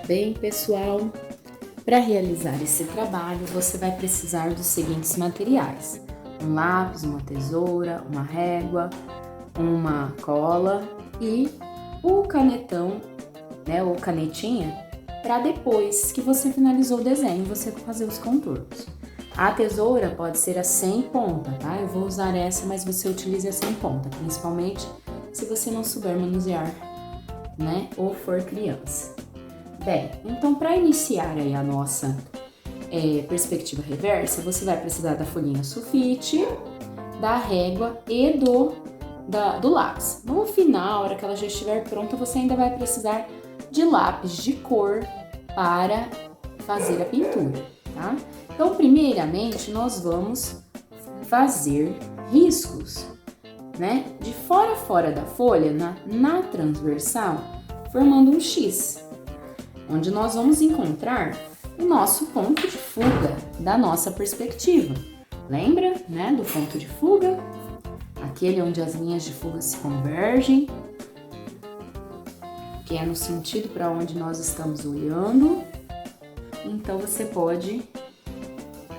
Bem, pessoal, para realizar esse trabalho, você vai precisar dos seguintes materiais: um lápis, uma tesoura, uma régua, uma cola e o canetão, né, ou canetinha, para depois que você finalizou o desenho, você fazer os contornos. A tesoura pode ser a sem ponta, tá? Eu vou usar essa, mas você utiliza a sem ponta, principalmente se você não souber manusear, né, ou for criança. Bem, então para iniciar aí a nossa perspectiva reversa, você vai precisar da folhinha sulfite, da régua e do lápis. No final, na hora que ela já estiver pronta, você ainda vai precisar de lápis de cor para fazer a pintura, tá? Então, primeiramente, nós vamos fazer riscos, né? De fora a fora da folha, na transversal, formando um X, onde nós vamos encontrar o nosso ponto de fuga da nossa perspectiva. Lembra, né, do ponto de fuga? Aquele onde as linhas de fuga se convergem, que é no sentido para onde nós estamos olhando. Então, você pode,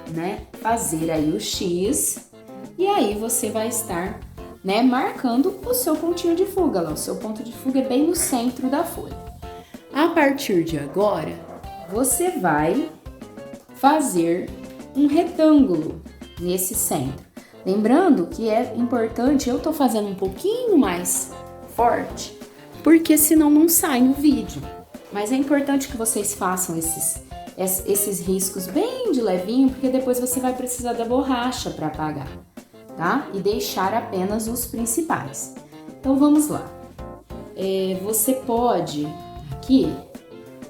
né, fazer aí o X e aí você vai estar, né, marcando o seu pontinho de fuga lá. O seu ponto de fuga é bem no centro da folha. A partir de agora, você vai fazer um retângulo nesse centro. Lembrando que é importante, eu tô fazendo um pouquinho mais forte, porque senão não sai no vídeo. Mas é importante que vocês façam esses riscos bem de levinho, porque depois você vai precisar da borracha para apagar, tá? E deixar apenas os principais. Então vamos lá. Você pode aqui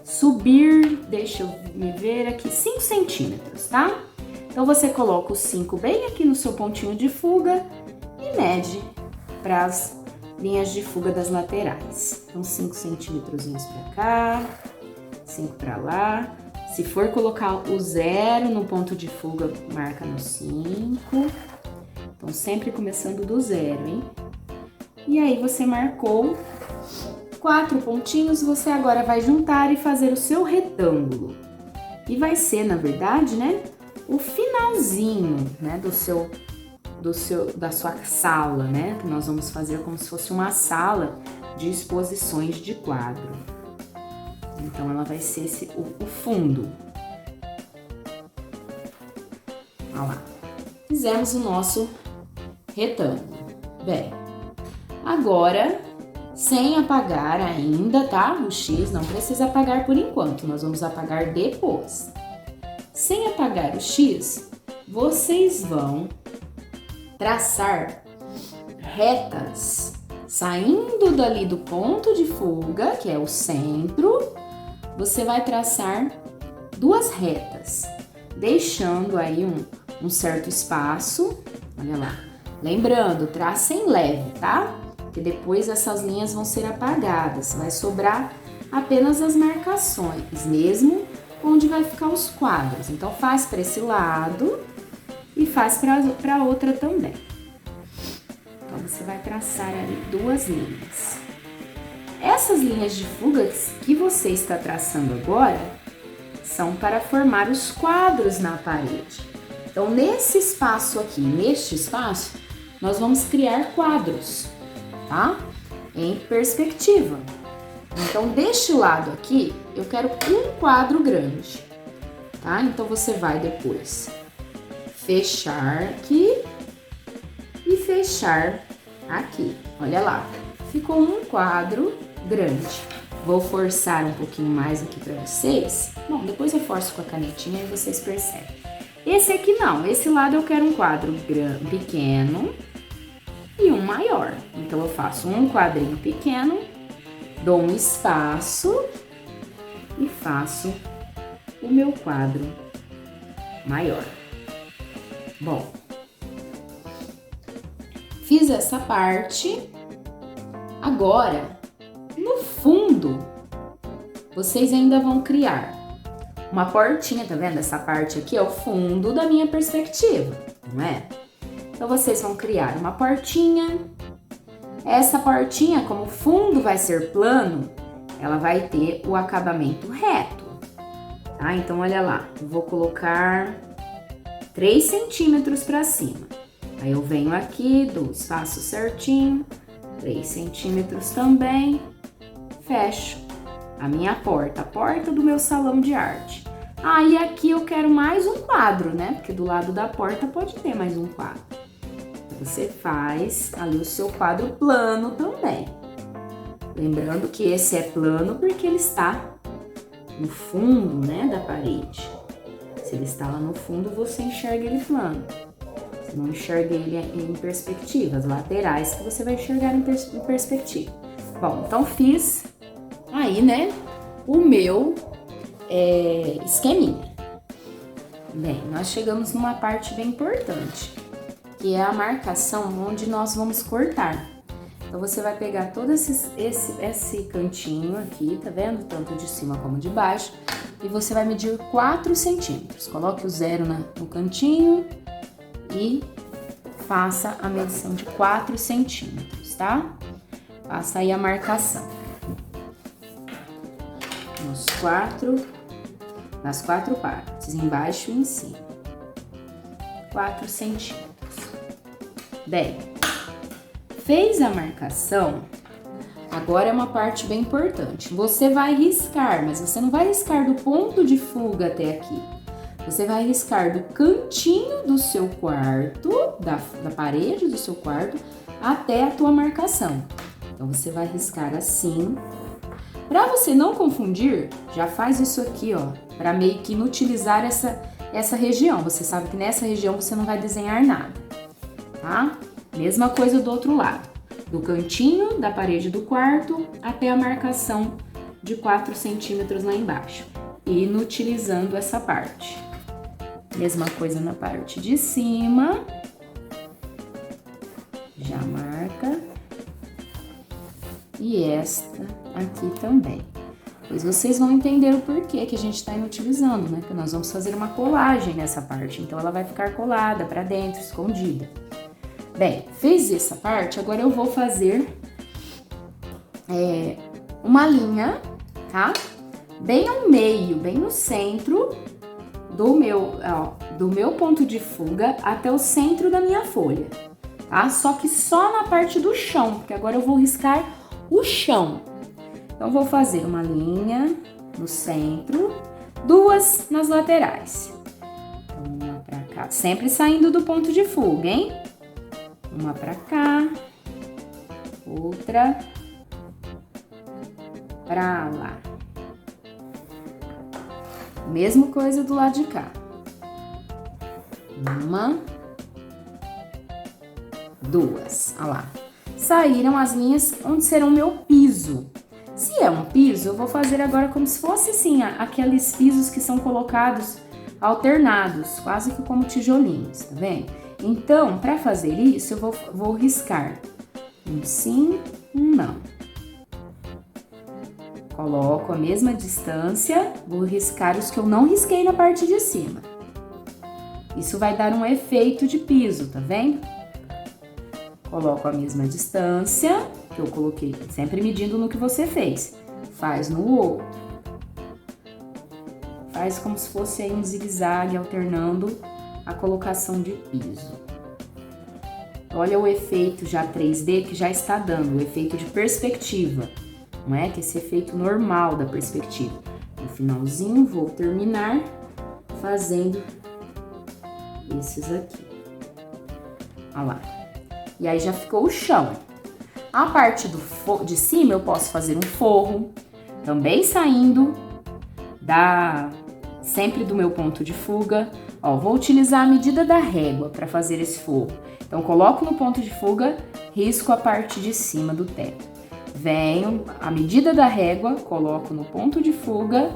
subir, deixa eu me ver aqui, 5 centímetros, tá? Então você coloca os 5 bem aqui no seu pontinho de fuga e mede para as linhas de fuga das laterais. Então 5 centímetros para cá, 5 para lá. Se for colocar o 0 no ponto de fuga, marca no 5. Então sempre começando do 0, hein? E aí você marcou 4 pontinhos, você agora vai juntar e fazer o seu retângulo. E vai ser, na verdade, né, o finalzinho, né, da sua sala, né, que nós vamos fazer como se fosse uma sala de exposições de quadro. Então, ela vai ser o fundo. Olha lá. Fizemos o nosso retângulo. Bem, agora, sem apagar ainda, tá? O X não precisa apagar por enquanto, nós vamos apagar depois. Sem apagar o X, vocês vão traçar retas, saindo dali do ponto de fuga, que é o centro, você vai traçar 2 retas, deixando aí um certo espaço, olha lá. Lembrando, tracem leve, tá? Porque depois essas linhas vão ser apagadas, vai sobrar apenas as marcações, mesmo onde vai ficar os quadros. Então, faz para esse lado e faz para outra também. Então, você vai traçar ali 2 linhas. Essas linhas de fuga que você está traçando agora são para formar os quadros na parede. Então, nesse espaço aqui, neste espaço, nós vamos criar quadros, tá? Em perspectiva. Então, deste lado aqui, eu quero um quadro grande, tá? Então, você vai depois fechar aqui e fechar aqui. Olha lá, ficou um quadro grande. Vou forçar um pouquinho mais aqui para vocês. Bom, depois eu forço com a canetinha e vocês percebem. Esse aqui não, esse lado eu quero um quadro pequeno e um maior. Então, eu faço um quadrinho pequeno, dou um espaço e faço o meu quadro maior. Bom, fiz essa parte. Agora, no fundo, vocês ainda vão criar uma portinha, tá vendo? Essa parte aqui é o fundo da minha perspectiva, não é? Então, vocês vão criar uma portinha. Essa portinha, como o fundo vai ser plano, ela vai ter o acabamento reto, tá? Então, olha lá, eu vou colocar 3 centímetros pra cima. Aí eu venho aqui, dou o espaço certinho, 3 centímetros também, fecho a minha porta, a porta do meu salão de arte. Aí aqui eu quero mais um quadro, né? Porque do lado da porta pode ter mais um quadro. Você faz ali o seu quadro plano também. Lembrando que esse é plano porque ele está no fundo, né, da parede. Se ele está lá no fundo, você enxerga ele plano. Você não enxerga ele em perspectiva, as laterais que você vai enxergar em perspectiva. Bom, então fiz aí, né, o meu esqueminha. Bem, nós chegamos numa parte bem importante, que é a marcação onde nós vamos cortar. Então, você vai pegar todo esse cantinho aqui, tá vendo? Tanto de cima como de baixo, e você vai medir 4 centímetros. Coloque o zero no cantinho e faça a medição de 4 centímetros, tá? Faça aí a marcação. Nas quatro partes, embaixo e em cima. 4 centímetros. Bem, fez a marcação, agora é uma parte bem importante. Você vai riscar, mas você não vai riscar do ponto de fuga até aqui. Você vai riscar do cantinho do seu quarto, da parede do seu quarto, até a tua marcação. Então, você vai riscar assim. Para você não confundir, já faz isso aqui, ó, para meio que inutilizar essa região. Você sabe que nessa região você não vai desenhar nada, tá? Mesma coisa do outro lado, do cantinho da parede do quarto até a marcação de 4 centímetros lá embaixo, inutilizando essa parte. Mesma coisa na parte de cima, já marca. E esta aqui também. Pois vocês vão entender o porquê que a gente está inutilizando, né? Porque nós vamos fazer uma colagem nessa parte, então ela vai ficar colada para dentro, escondida. Bem, fez essa parte, agora eu vou fazer uma linha, tá? Bem ao meio, bem no centro do meu ponto de fuga até o centro da minha folha, tá? Só que só na parte do chão, porque agora eu vou riscar o chão. Então, vou fazer uma linha no centro, 2 nas laterais. Então, uma pra cá, sempre saindo do ponto de fuga, hein? Uma pra cá, outra pra lá. Mesma coisa do lado de cá. Uma, 2, olha lá. Saíram as linhas onde serão o meu piso. Se é um piso, eu vou fazer agora como se fosse assim, aqueles pisos que são colocados alternados, quase que como tijolinhos, tá vendo? Então, para fazer isso, eu vou riscar um sim, um não. Coloco a mesma distância, vou riscar os que eu não risquei na parte de cima. Isso vai dar um efeito de piso, tá vendo? Coloco a mesma distância que eu coloquei, sempre medindo no que você fez. Faz no outro. Faz como se fosse aí um zigue-zague, alternando a colocação de piso. Olha o efeito já 3D que já está dando, o efeito de perspectiva. Não é que esse efeito normal da perspectiva. No finalzinho, vou terminar fazendo esses aqui. Olha lá. E aí já ficou o chão. A parte de cima eu posso fazer um forro, também saindo sempre do meu ponto de fuga. Ó, vou utilizar a medida da régua para fazer esse forro. Então, coloco no ponto de fuga, risco a parte de cima do teto. Venho, a medida da régua, coloco no ponto de fuga,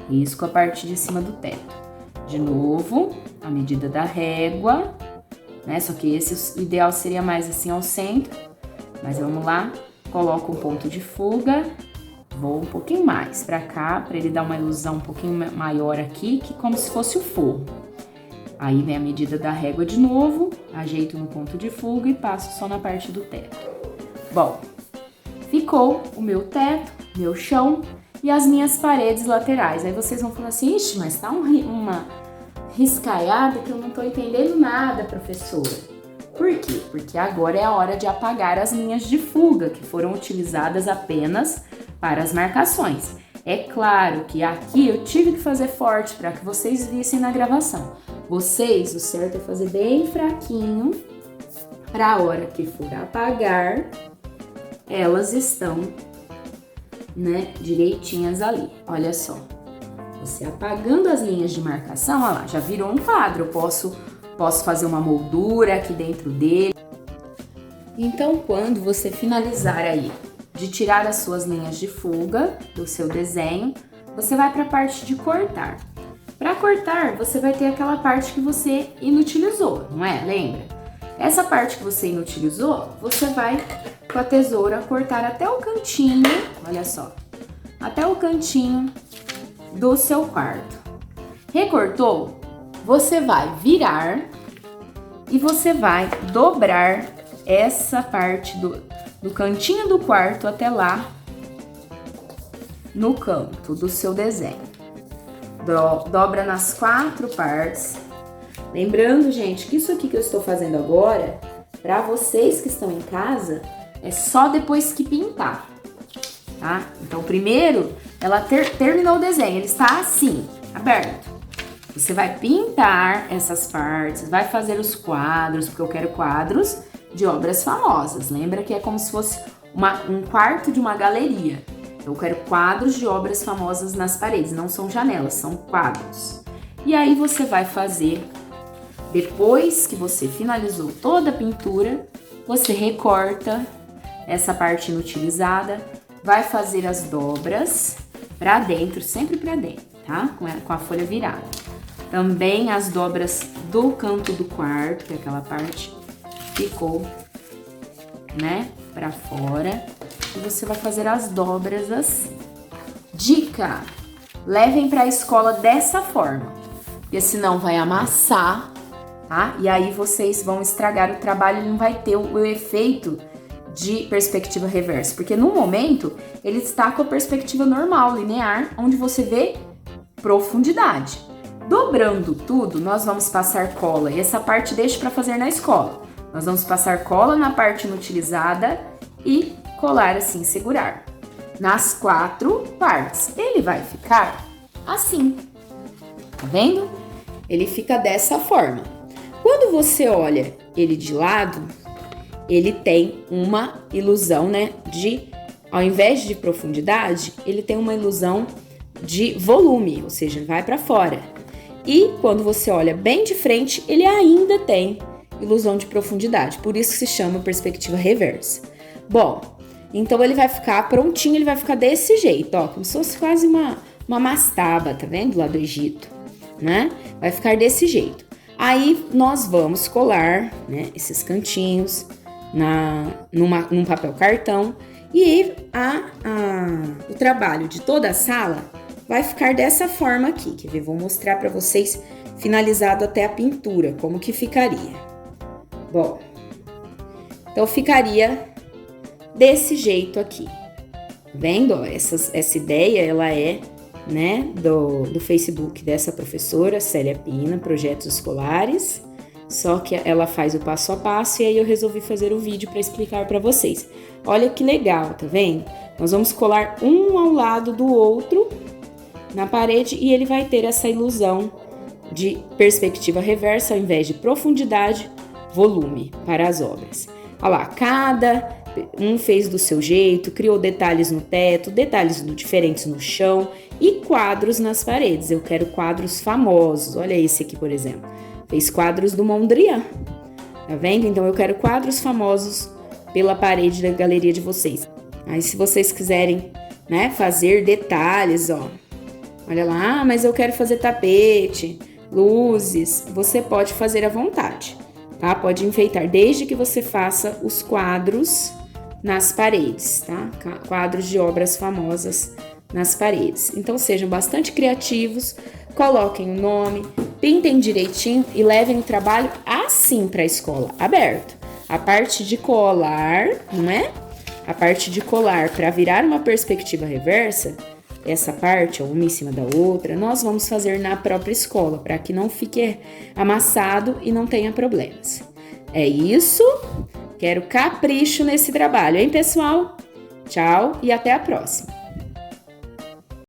risco a parte de cima do teto. De novo, a medida da régua, né? Só que esse o ideal seria mais assim ao centro, mas vamos lá, coloco um ponto de fuga, vou um pouquinho mais pra cá, pra ele dar uma ilusão um pouquinho maior aqui, que como se fosse o forro. Aí vem a medida da régua de novo, ajeito no ponto de fuga e passo só na parte do teto. Bom, ficou o meu teto, meu chão e as minhas paredes laterais. Aí vocês vão falar assim, ixi, mas tá uma riscaiada que eu não tô entendendo nada, professora. Por quê? Porque agora é a hora de apagar as linhas de fuga, que foram utilizadas apenas para as marcações. É claro que aqui eu tive que fazer forte para que vocês vissem na gravação. Vocês, o certo é fazer bem fraquinho, para a hora que for apagar, elas estão, né, direitinhas ali. Olha só, você apagando as linhas de marcação, olha lá, já virou um quadro. Eu posso fazer uma moldura aqui dentro dele. Então, quando você finalizar aí de tirar as suas linhas de fuga do seu desenho, você vai para a parte de cortar. Para cortar, você vai ter aquela parte que você inutilizou, não é? Lembra? Essa parte que você inutilizou, você vai com a tesoura cortar até o cantinho, olha só, até o cantinho do seu quarto. Recortou? Você vai virar e você vai dobrar essa parte do cantinho do quarto até lá no canto do seu desenho. Dobra nas 4 partes. Lembrando, gente, que isso aqui que eu estou fazendo agora, para vocês que estão em casa, é só depois que pintar, tá? Então, primeiro, ela terminou o desenho, ele está assim, aberto. Você vai pintar essas partes, vai fazer os quadros, porque eu quero quadros de obras famosas. Lembra que é como se fosse um quarto de uma galeria. Eu quero quadros de obras famosas nas paredes, não são janelas, são quadros. E aí você vai fazer, depois que você finalizou toda a pintura, você recorta essa parte inutilizada, vai fazer as dobras para dentro, sempre para dentro, tá? Com a folha virada. Também as dobras do canto do quarto, que é aquela parte ficou, né, para fora. E você vai fazer as dobras assim. Dica: levem para a escola dessa forma, porque senão vai amassar, tá? E aí vocês vão estragar o trabalho e não vai ter o efeito de perspectiva reversa, porque no momento ele está com a perspectiva normal, linear, onde você vê profundidade. Dobrando tudo, nós vamos passar cola, e essa parte deixa para fazer na escola. Nós vamos passar cola na parte inutilizada e colar assim, segurar. Nas 4 partes, ele vai ficar assim, tá vendo? Ele fica dessa forma. Quando você olha ele de lado, ele tem uma ilusão, né, ao invés de profundidade, ele tem uma ilusão de volume, ou seja, vai para fora. E quando você olha bem de frente, ele ainda tem ilusão de profundidade, por isso que se chama perspectiva reversa. Bom, então ele vai ficar prontinho, ele vai ficar desse jeito, ó, como se fosse quase uma mastaba, tá vendo? Lá do Egito, né? Vai ficar desse jeito. Aí nós vamos colar, né, esses cantinhos num papel cartão e o trabalho de toda a sala vai ficar dessa forma aqui, quer ver? Vou mostrar para vocês finalizado até a pintura, como que ficaria. Bom, então ficaria desse jeito aqui, tá vendo? Ó, essa ideia, ela é, né, do Facebook dessa professora, Célia Pina, Projetos Escolares, só que ela faz o passo a passo e aí eu resolvi fazer o vídeo para explicar para vocês. Olha que legal, tá vendo? Nós vamos colar um ao lado do outro na parede e ele vai ter essa ilusão de perspectiva reversa ao invés de profundidade, volume para as obras. Olha lá, cada um fez do seu jeito, criou detalhes no teto, detalhes diferentes no chão e quadros nas paredes. Eu quero quadros famosos. Olha esse aqui, por exemplo. Fez quadros do Mondrian. Tá vendo? Então eu quero quadros famosos pela parede da galeria de vocês. Aí se vocês quiserem, né, fazer detalhes, ó. Olha lá, mas eu quero fazer tapete, luzes. Você pode fazer à vontade, tá? Pode enfeitar, desde que você faça os quadros nas paredes, tá? Quadros de obras famosas nas paredes. Então sejam bastante criativos, coloquem o nome, pintem direitinho e levem o trabalho assim para a escola, aberto. A parte de colar, não é? A parte de colar para virar uma perspectiva reversa, essa parte, uma em cima da outra, nós vamos fazer na própria escola, para que não fique amassado e não tenha problemas. É isso. Quero capricho nesse trabalho, hein, pessoal? Tchau e até a próxima!